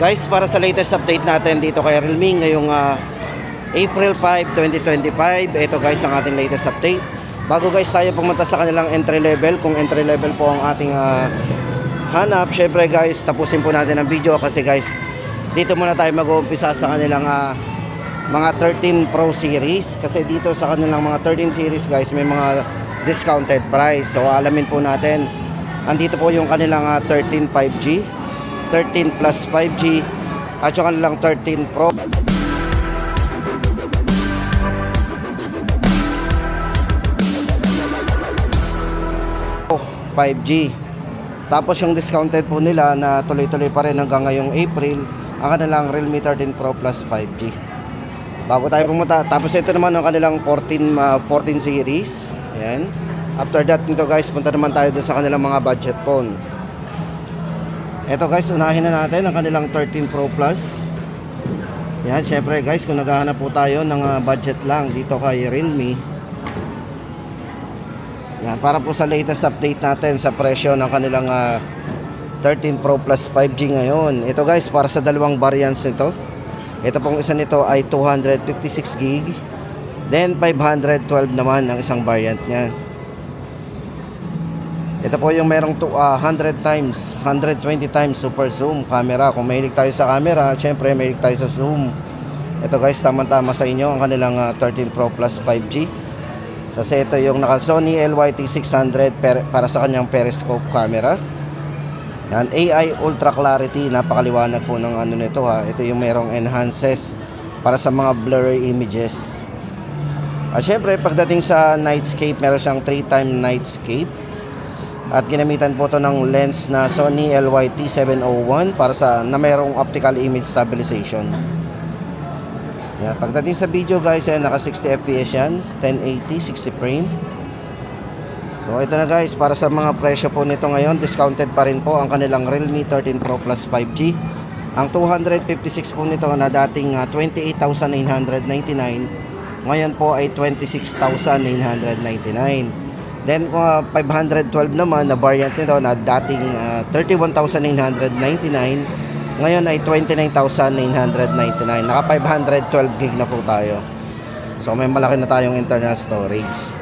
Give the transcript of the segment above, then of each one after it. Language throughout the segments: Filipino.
Guys, para sa latest update natin dito kay Realme ngayong April 5, 2025. Ito guys ang ating latest update. Bago guys tayo pumunta sa kanilang entry level, kung entry level po ang ating hanap, syempre guys tapusin po natin ang video kasi guys dito muna tayo mag-uumpisa sa kanilang mga 13 Pro series. Kasi dito sa kanilang mga 13 series guys may mga discounted price. So alamin po natin. Andito po yung kanilang 13 5G, 13 plus 5G at yung kanilang 13 Pro 5G. Tapos yung discounted po nila na tuloy-tuloy pa rin hanggang ngayong April, ang kanilang Realme 13 Pro Plus 5G. Bago tayo pumunta, tapos ito naman ang kanilang 14 series. Ayan. After that nito guys, punta naman tayo doon sa kanilang mga budget phone. Ito guys, unahin na natin ang kanilang 13 Pro Plus. Yan, syempre guys, kung naghahanap po tayo ng budget lang dito kay Realme. Yan, para po sa latest update natin sa presyo ng kanilang 13 Pro Plus 5G ngayon. Ito guys, para sa dalawang variants nito. Ito pong isa nito ay 256 gig. Then 512 naman ang isang variant niya. Ito po yung merong 100 times, 120 times super zoom camera. Kung mahilig tayo sa camera, syempre mahilig tayo sa zoom. Ito guys, tama-tama sa inyo ang kanilang 13 Pro Plus 5G. Kasi ito yung naka Sony LYT600 para sa kanyang periscope camera. Yan, AI Ultra Clarity, napakaliwanag po ng ano nito ha. Ito yung merong enhances para sa mga blurry images. At syempre, pagdating sa nightscape, meron siyang 3-time nightscape. At ginamitan po ito ng lens na Sony LYT701 para sa na mayroong optical image stabilization. Yan. Pagdating sa video guys, naka 60 fps yan, 1080, 60 frame. So ito na guys, para sa mga presyo po nito ngayon, discounted pa rin po ang kanilang Realme 13 Pro Plus 5G. Ang 256 po nito na dating 28,999, ngayon po ay 26,999. Then kung 512 naman na variant nito na dating 31,999, ngayon ay 29,999. Naka 512 gig na po tayo. So may malaki na tayong internal storage.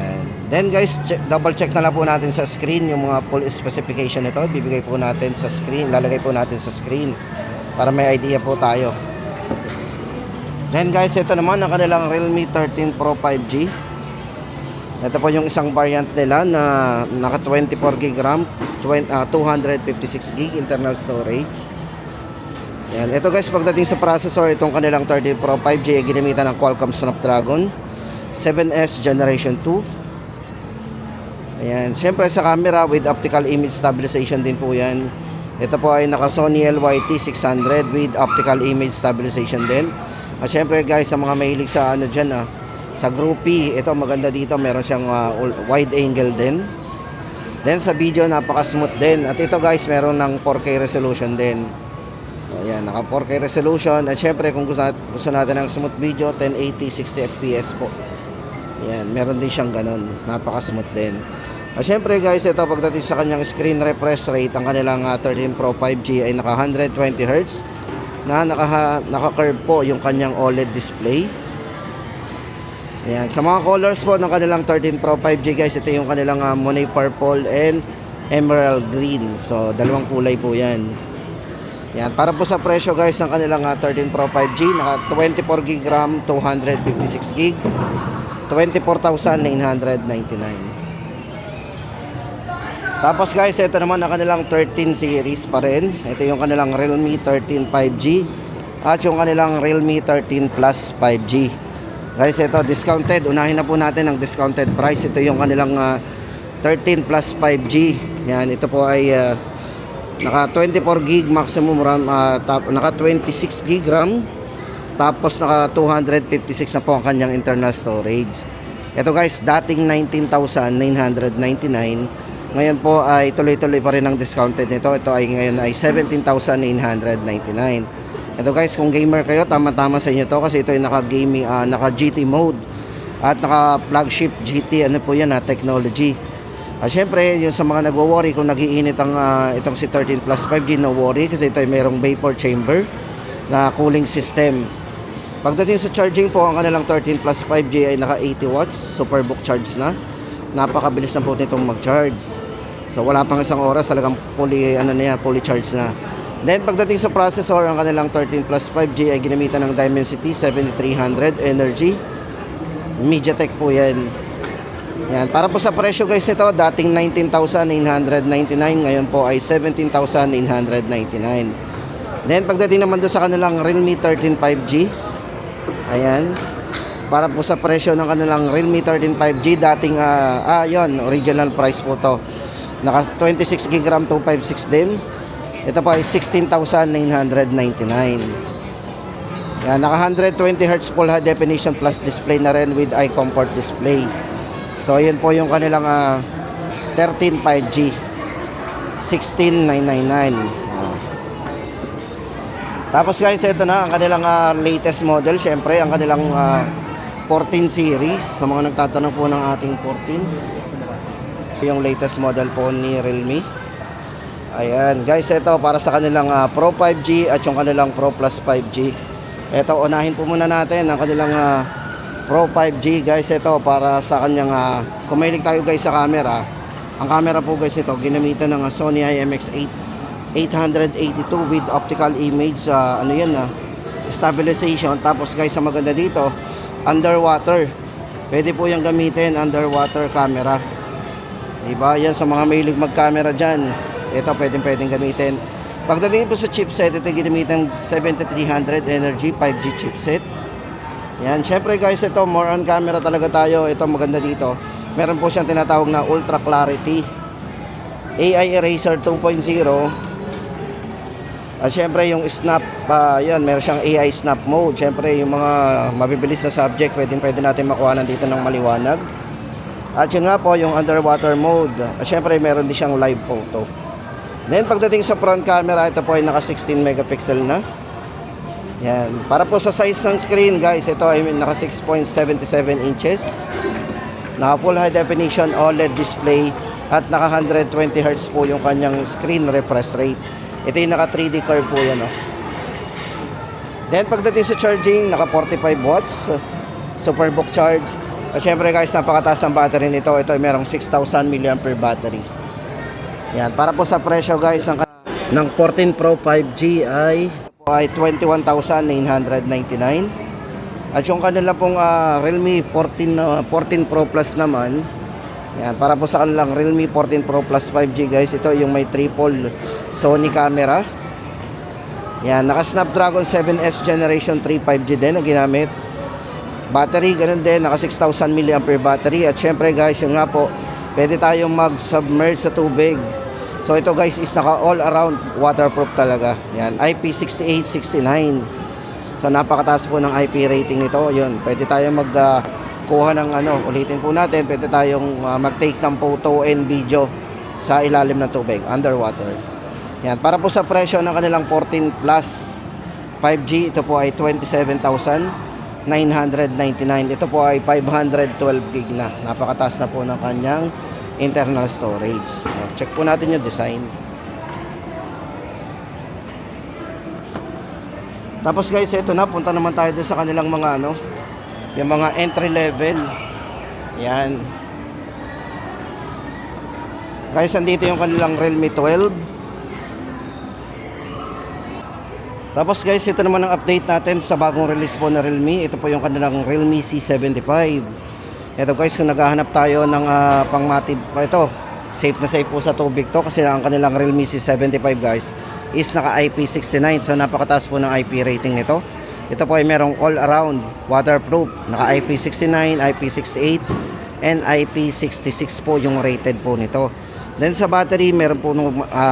And then guys, double check na lang po natin sa screen yung mga full specification nito. Bibigay po natin sa screen, lalagay po natin sa screen para may idea po tayo. Then guys, ito naman ang kanilang Realme 13 Pro 5G. Ito po yung isang variant nila na naka 24 gig RAM, 256 gig internal storage. Yan. Ito guys, pagdating sa processor, itong kanilang 13 Pro 5G ay ginamitan ng Qualcomm Snapdragon 7S Generation 2. Ayan. Siyempre sa camera with optical image stabilization din po yan. Ito po ay naka Sony LYT600 with optical image stabilization din. At siyempre guys, sa mga mahilig sa ano dyan sa groupie, ito maganda dito, meron siyang wide angle din. Then sa video napaka-smooth din. At ito guys, meron ng 4K resolution din. Ayan, naka 4K resolution. At syempre kung gusto natin ng smooth video, 1080 60 fps po. Ayan, meron din siyang ganun, napaka-smooth din. At syempre guys, ito pagdating sa kanyang screen refresh rate, ang kanilang 13 Pro 5G ay naka 120Hz na naka-curve po yung kanyang OLED display. Ayan. Sa mga colors po ng kanilang 13 Pro 5G guys, ito yung kanilang Monet Purple and Emerald Green. So, dalawang kulay po yan. Ayan. Para po sa presyo guys ng kanilang 13 Pro 5G, naka 24 gig RAM, 256 gig, 24,999. Tapos guys, ito naman ang kanilang 13 series pa rin. Ito yung kanilang Realme 13 5G at yung kanilang Realme 13 Plus 5G. Guys, ito discounted. Unahin na po natin ang discounted price. Ito yung kanilang 13 plus 5G. Yan, ito po ay naka 24 gig maximum RAM, naka 26 gig RAM. Tapos naka 256 na po ang kanyang internal storage. Ito guys, dating 19,999. Ngayon po ay tuloy-tuloy pa rin ang discounted nito. Ito ay ngayon ay 17,999. Ito guys, kung gamer kayo, tama-tama sa inyo to kasi ito ay naka-gaming, naka-GT mode at naka-flagship GT, ano po yan, technology. At syempre, yung sa mga nagwo-worry kung nagiinit ang itong si 13 Plus 5G, no worry kasi ito ay mayroong vapor chamber na cooling system. Pagdating sa charging po, ang kanilang 13 Plus 5G ay naka 80 watts, superbook charge na. Napakabilis na po nitong mag-charge. So wala pang isang oras, talagang fully charge na. Then pagdating sa processor, ang kanilang 13 Plus 5G ay ginamitan ng Dimensity 7300 Energy. MediaTek po yan. Yan, para po sa presyo guys nito, dating 19,999, ngayon po ay 17,999. Then pagdating naman doon sa kanilang Realme 13 5G, ayan, para po sa presyo ng kanilang Realme 13 5G, dating yon, original price po to. Naka 26 GB RAM 256 din. Ito po ay 16,999. Yan, naka 120 Hz full high definition plus display na rin with eye comfort display. So ayun po yung kanilang 13 5G 16,999. Tapos guys, ito na ang kanilang latest model. Syempre ang kanilang 14 series. Sa mga nagtatanong po ng ating 14, yung latest model po ni Realme. Ayan guys, ito para sa kanilang Pro 5G at yung kanilang Pro Plus 5G. Ito, unahin po muna natin ang kanilang Pro 5G guys. Ito para sa kanyang kung mahilig tayo guys sa camera, ang camera po guys ito ginamitan ng Sony IMX8 882 with optical image stabilization. Tapos guys, ang maganda dito, underwater, pwede po yung gamitin underwater camera, diba? Yan sa mga mahilig mag camera dyan, ito pwedeng gamitin. Pagdating po sa chipset, ito ginamitan 7300 Energy 5G chipset. Yan, syempre guys, ito more on camera talaga tayo. Ito maganda dito, meron po siyang tinatawag na Ultra Clarity AI Eraser 2.0. At syempre yung snap, yan, meron siyang AI snap mode. Syempre yung mga mabibilis na subject, pwede natin makuha dito ng maliwanag. At yun nga po yung underwater mode. At syempre meron din siyang live photo. Then pagdating sa front camera, ito po ay naka 16 megapixel na. Yan. Para po sa size ng screen guys, ito ay naka 6.77 inches. Naka full high definition OLED display at naka 120 Hz po yung kanyang screen refresh rate. Ito yung naka 3D curve po yan. Then pagdating sa charging, naka 45 watts, superbook charge. At syempre guys, napakataas ng battery nito. Ito ay merong 6,000 mAh battery. Yan. Para po sa presyo guys, ng 14 Pro 5G ay 21,999. At yung kanila pong Realme 14 Pro Plus naman, yan, para po sa kanilang Realme 14 Pro Plus 5G guys, ito yung may triple Sony camera. Yan, naka Snapdragon 7S Generation 3 5G din na ginamit. Battery, ganun din, naka 6,000 mAh battery. At syempre guys, yung nga po, pwede tayong mag-submerge sa tubig. So ito guys is naka all around waterproof talaga. Yan, IP6869. So napakataas po ng IP rating nito. Yun, pwede tayong kuha ng ulitin po natin, pwede tayong mag-take ng photo and video sa ilalim ng tubig, underwater. Yan, para po sa presyo ng kanilang 14 Plus 5G, ito po ay 27,999. Ito po ay 512 gig na. Napakataas na po ng kanyang internal storage. Check po natin yung design. Tapos guys, ito na, punta naman tayo dun sa kanilang mga yung mga entry level. Yan. Guys, andito yung kanilang Realme 12. Tapos guys, ito naman ang update natin sa bagong release po na Realme. Ito po yung kanilang Realme C75. Ito guys, kung naghahanap tayo ng pangmatib, ito, safe na safe po sa tubig to kasi ang kanilang Realme C75 guys is naka IP69. So napakataas po ng IP rating nito. Ito po ay merong all around waterproof, naka IP69, IP68 and IP66 po yung rated po nito. Then sa battery, meron po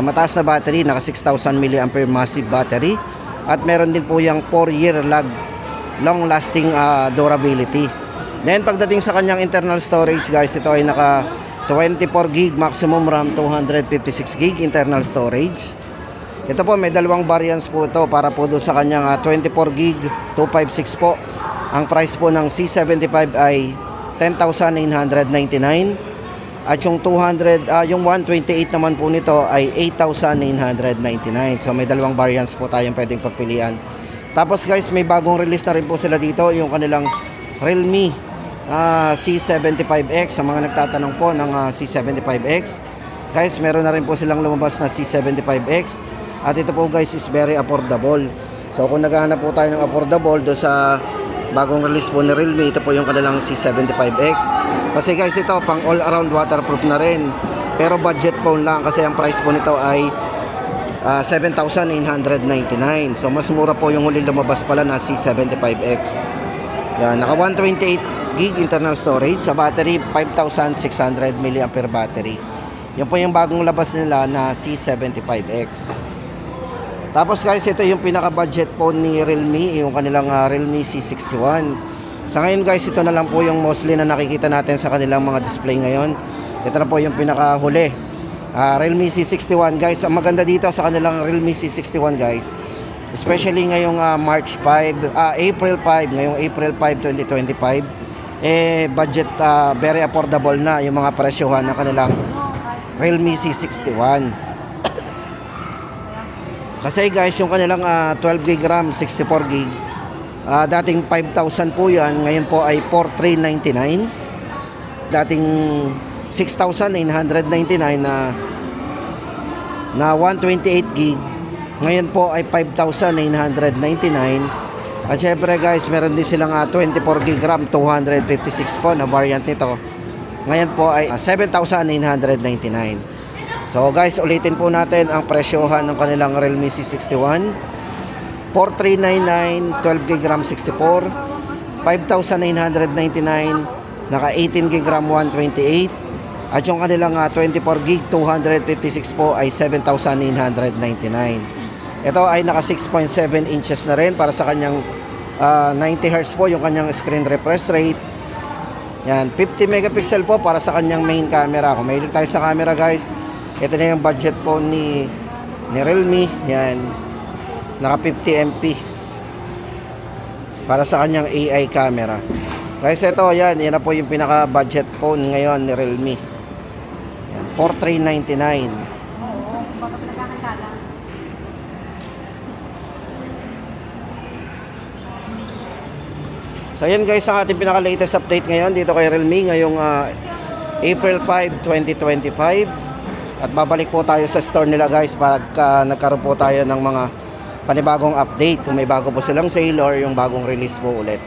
mataas na battery, naka 6,000 mAh massive battery. At meron din po yung 4-year long lasting durability. Then pagdating sa kanyang internal storage guys, ito ay naka 24 gig maximum RAM, 256 gig internal storage. Ito po may dalawang variants po ito para po doon sa kanyang 24 gig 256 po. Ang price po ng C75 ay 10,999. At yung 128 naman po nito ay 8,999. So may dalawang variants po tayong pwedeng pagpilian. Tapos guys, may bagong release na rin po sila dito, yung kanilang Realme C75X. Sa mga nagtatanong po ng C75X, guys, meron na rin po silang lumabas na C75X. At ito po guys is very affordable. So kung naghahanap po tayo ng affordable do sa bagong release po ni Realme, ito po yung kanilang C75X. Kasi guys, ito pang all around waterproof na rin, pero budget phone lang kasi ang price po nito ay 7,999. So mas mura po yung huli lumabas pala na C75X. Yan, naka 128 gig internal storage sa battery, 5,600 mAh battery. Yan po yung bagong labas nila na C75X. Tapos guys, ito yung pinaka budget phone ni Realme, yung kanilang Realme C61. Sa ngayon guys, ito na lang po yung mostly na nakikita natin sa kanilang mga display ngayon. Ito na po yung pinaka huli, Realme C61 guys. Ang maganda dito sa kanilang Realme C61 guys, especially ngayong April 5, ngayong April 5, 2025, budget very affordable na yung mga presyohan ng kanilang Realme C61. Kasi guys, yung kanilang 12GB RAM, 64GB, dating 5,000 po yan, ngayon po ay 4,399. Dating 6,999 na 128GB, ngayon po ay 5,999. At syempre guys, meron din silang 24GB RAM, 256 po na variant nito. Ngayon po ay 7,999. So guys, ulitin po natin ang presyohan ng kanilang Realme C61. 4,399, 12GB RAM 64, 5,999, naka 18GB RAM 128. At yung kanilang 24GB 256 po ay 7,999. Ito ay naka 6.7 inches na rin para sa kanyang 90Hz po yung kanyang screen refresh rate. Yan, 50 megapixel po para sa kanyang main camera. Kung mahilig tayo sa camera guys, ito na yung budget po ni Realme. Yan, naka 50MP para sa kanyang AI camera. Guys, ito yan na po yung pinaka budget phone ngayon ni Realme. Yan, 4,399. Oo, baga pinagkakanta lang. So yan guys, ang ating pinaka latest update ngayon dito kay Realme ngayong April 5, 2025. At babalik po tayo sa store nila guys pagka nagkaroon po tayo ng mga panibagong update, kung may bago po silang sale or yung bagong release po ulit.